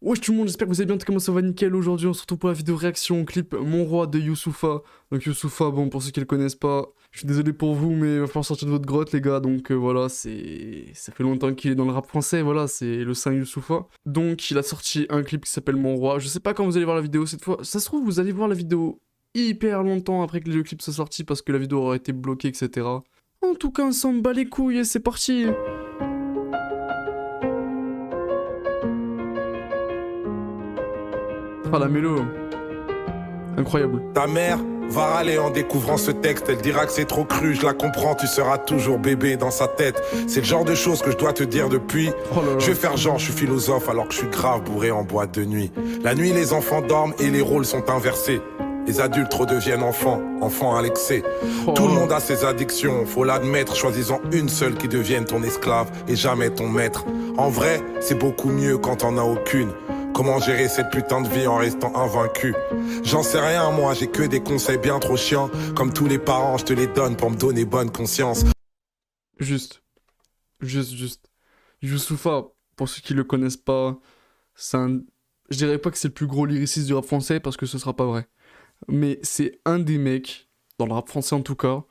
Wesh tout le monde, j'espère que vous allez bien, comment ça va nickel. Aujourd'hui on se retrouve pour la vidéo réaction au clip Mon Roi de Youssoupha. Donc Youssoupha, bon pour ceux qui le connaissent pas, je suis désolé pour vous mais il va falloir sortir de votre grotte les gars. Donc voilà, ça fait longtemps qu'il est dans le rap français, voilà, c'est le Saint Youssoupha. Donc il a sorti un clip qui s'appelle Mon Roi. Je sais pas quand vous allez voir la vidéo cette fois, ça se trouve vous allez voir la vidéo hyper longtemps après que le clip soit sorti parce que la vidéo aura été bloquée etc. En tout cas on s'en bat les couilles et c'est parti. Ah la mélo, incroyable. Ta mère va râler en découvrant ce texte. Elle dira que c'est trop cru, je la comprends, tu seras toujours bébé dans sa tête. C'est le genre de choses que je dois te dire depuis. Oh là là. Je vais faire genre, je suis philosophe alors que je suis grave bourré en boîte de nuit. La nuit, les enfants dorment et les rôles sont inversés. Les adultes redeviennent enfants, enfants à l'excès. Oh. Tout le monde a ses addictions, faut l'admettre. Choisis-en une seule qui devienne ton esclave et jamais ton maître. En vrai, c'est beaucoup mieux quand t'en as aucune. Comment gérer cette putain de vie en restant invaincu? J'en sais rien moi, j'ai que des conseils bien trop chiants. Comme tous les parents, je te les donne pour me donner bonne conscience. Juste. Youssoupha, pour ceux qui le connaissent pas, c'est un... Je dirais pas que c'est le plus gros lyriciste du rap français parce que ce sera pas vrai. Mais c'est un des mecs, dans le rap français en tout cas,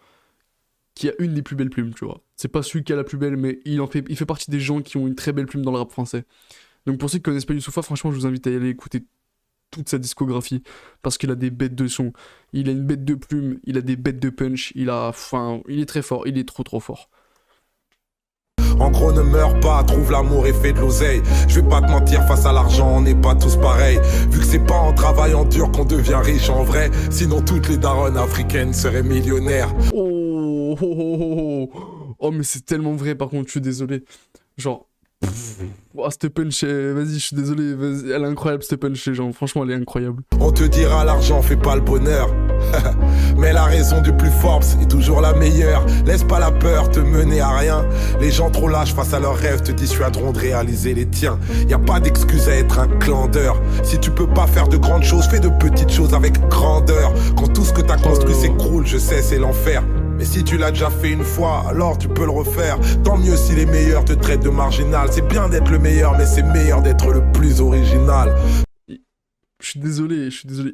qui a une des plus belles plumes, tu vois. C'est pas celui qui a la plus belle, mais il fait partie des gens qui ont une très belle plume dans le rap français. Donc pour ceux qui connaissent pas Youssoupha, franchement, je vous invite à aller écouter toute sa discographie parce qu'il a des bêtes de son, il a une bête de plume, il a des bêtes de punch, il est très fort, il est trop fort. En gros ne meurs pas, trouve l'amour et fais de l'oseille. Je vais pas te mentir, face à l'argent on n'est pas tous pareils. Vu que c'est pas en travaillant dur qu'on devient riche en vrai. Sinon toutes les daronnes africaines seraient millionnaires. Oh mais c'est tellement vrai par contre, je suis désolé. Genre, oh, cette punch, vas-y, je suis désolé, elle est incroyable cette punch, genre, franchement elle est incroyable. On te dira l'argent fait pas le bonheur. Mais la raison du plus fort est toujours la meilleure. Laisse pas la peur te mener à rien. Les gens trop lâches face à leurs rêves te dissuaderont de réaliser les tiens. Y a pas d'excuse à être un clandeur. Si tu peux pas faire de grandes choses, fais de petites choses avec grandeur. Quand tout ce que t'as construit s'écroule, je sais c'est l'enfer. Mais si tu l'as déjà fait une fois, alors tu peux le refaire. Tant mieux si les meilleurs te traitent de marginal. C'est bien d'être le meilleur, mais c'est meilleur d'être le plus original. Je suis désolé,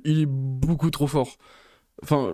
il est beaucoup trop fort. Enfin,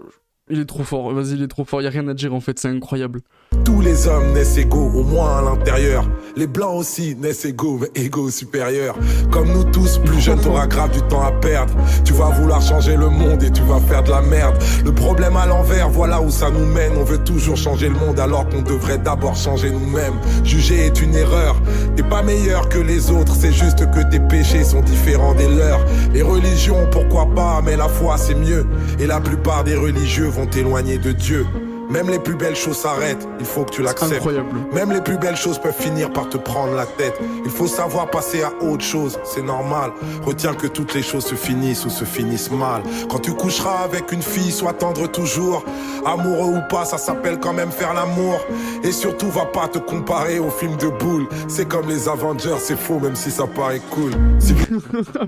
il est trop fort, vas-y, il est trop fort, y a rien à dire en fait, c'est incroyable. Tous les hommes naissent égaux, au moins à l'intérieur. Les blancs aussi naissent égaux, mais égaux supérieurs. Comme nous tous, plus jeune, t'auras grave du temps à perdre. Tu vas vouloir changer le monde et tu vas faire de la merde. Le problème à l'envers, voilà où ça nous mène. On veut toujours changer le monde alors qu'on devrait d'abord changer nous-mêmes. Juger est une erreur, t'es pas meilleur que les autres. C'est juste que tes péchés sont différents des leurs. Les religions, pourquoi pas, mais la foi c'est mieux. Et la plupart des religieux vont t'éloigner de Dieu. Même les plus belles choses s'arrêtent, il faut que tu l'acceptes. Incroyable. Même les plus belles choses peuvent finir par te prendre la tête. Il faut savoir passer à autre chose, c'est normal. Retiens que toutes les choses se finissent ou se finissent mal. Quand tu coucheras avec une fille, sois tendre toujours. Amoureux ou pas, ça s'appelle quand même faire l'amour. Et surtout, va pas te comparer aux films de boules. C'est comme les Avengers, c'est faux même si ça paraît cool. Putain,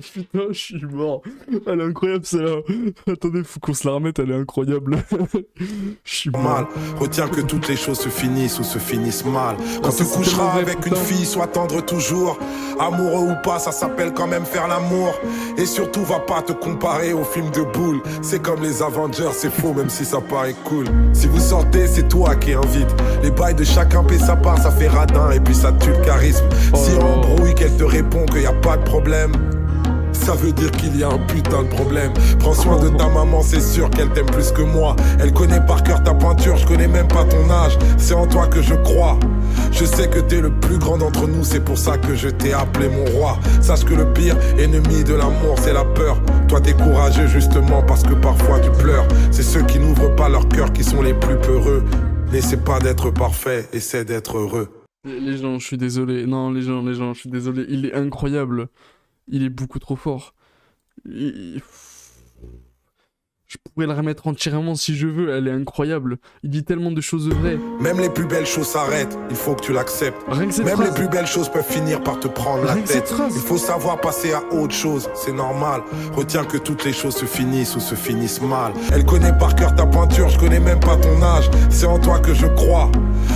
je suis mort. Elle est incroyable celle-là. Attendez, faut qu'on se la remette, elle est incroyable. Je suis mort. Retiens que toutes les choses se finissent ou se finissent mal. Quand tu coucheras avec une fille, sois tendre toujours. Amoureux ou pas, ça s'appelle quand même faire l'amour. Et surtout, va pas te comparer aux films de boules. C'est comme les Avengers, c'est faux même si ça paraît cool. Si vous sortez, c'est toi qui invite. Les bails de chacun paie sa part, ça fait radin et puis ça tue le charisme. Si on embrouille, qu'elle te répond qu'il y a pas de problème, ça veut dire qu'il y a un putain de problème. Prends soin de ta maman, c'est sûr qu'elle t'aime plus que moi. Elle connaît par cœur ta peinture, je connais même pas ton âge. C'est en toi que je crois. Je sais que t'es le plus grand d'entre nous, c'est pour ça que je t'ai appelé mon roi. Sache que le pire ennemi de l'amour, c'est la peur. Toi t'es courageux justement parce que parfois tu pleures. C'est ceux qui n'ouvrent pas leur cœur qui sont les plus peureux. N'essaie pas d'être parfait, essaie d'être heureux. Les gens, je suis désolé. Non, les gens, je suis désolé. Il est incroyable. Il est beaucoup trop fort. Je pourrais la remettre entièrement si je veux, elle est incroyable. Il dit tellement de choses vraies. Même les plus belles choses s'arrêtent, il faut que tu l'acceptes. Rien que cette Même phrase. les plus belles choses peuvent finir par te prendre la Rien que cette tête. phrase. Il faut savoir passer à autre chose, c'est normal. Retiens que toutes les choses se finissent ou se finissent mal. Elle connaît par cœur ta pointure, je connais même pas ton âge. C'est en toi que je crois.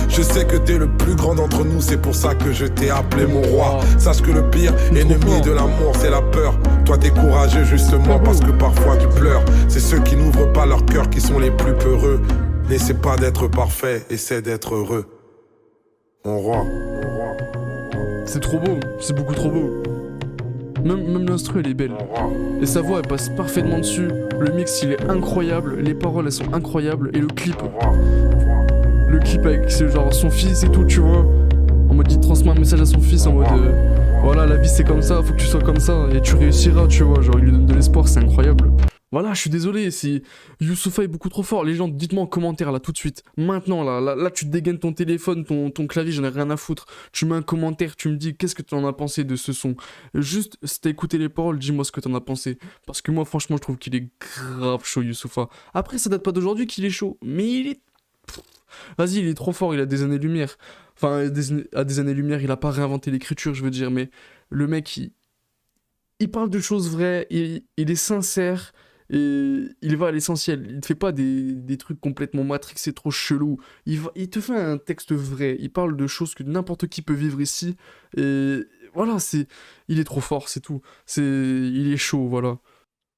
Je sais que t'es le plus grand d'entre nous, c'est pour ça que je t'ai appelé mon roi. Sache que le pire ennemi de l'amour, c'est la peur. Toi t'es courageux justement parce que parfois tu pleures. C'est ceux qui n'ouvrent pas leur cœur qui sont les plus peureux. N'essaie pas d'être parfait, essaie d'être heureux. Mon roi. C'est trop beau, c'est beaucoup trop beau. Même l'instru elle est belle. Et sa voix elle passe parfaitement dessus. Le mix il est incroyable, les paroles elles sont incroyables. Et le clip avec genre son fils et tout, tu vois. En mode il transmet un message à son fils en mode voilà, la vie c'est comme ça, faut que tu sois comme ça et tu réussiras, tu vois. Genre il lui donne de l'espoir, c'est incroyable. Voilà, je suis désolé, si Youssoupha est beaucoup trop fort. Les gens, dites-moi en commentaire là tout de suite. Maintenant là, tu te dégaines ton téléphone, ton clavier, j'en ai rien à foutre. Tu mets un commentaire, tu me dis qu'est-ce que tu en as pensé de ce son. Juste, si t'as écouté les paroles, dis-moi ce que t'en as pensé. Parce que moi, franchement, je trouve qu'il est grave chaud, Youssoupha. Après, ça date pas d'aujourd'hui qu'il est chaud, mais il est... Vas-y, il est trop fort, il a des années-lumière. Enfin, à des années-lumière, il a pas réinventé l'écriture, je veux dire, mais le mec, il parle de choses vraies, il est sincère. Et il va à l'essentiel, il te fait pas des trucs complètement matrixés trop chelous. Il te fait un texte vrai, il parle de choses que n'importe qui peut vivre ici. Et voilà, il est trop fort, c'est tout. Il est chaud, voilà.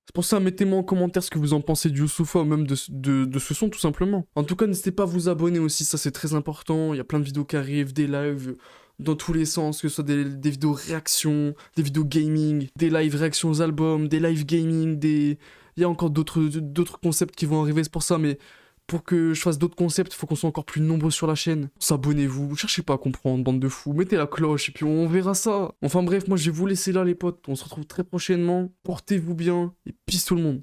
C'est pour ça, mettez-moi en commentaire ce que vous en pensez du Youssoupha ou même de ce son, tout simplement. En tout cas, n'hésitez pas à vous abonner aussi, ça c'est très important. Il y a plein de vidéos qui arrivent, des lives dans tous les sens, que ce soit des vidéos réactions, des vidéos gaming, des lives réactions aux albums, des lives gaming, il y a encore d'autres concepts qui vont arriver, c'est pour ça, mais pour que je fasse d'autres concepts, il faut qu'on soit encore plus nombreux sur la chaîne. S'abonnez-vous, cherchez pas à comprendre, bande de fous, mettez la cloche et puis on verra ça. Enfin bref, moi je vais vous laisser là les potes, on se retrouve très prochainement, portez-vous bien et peace tout le monde.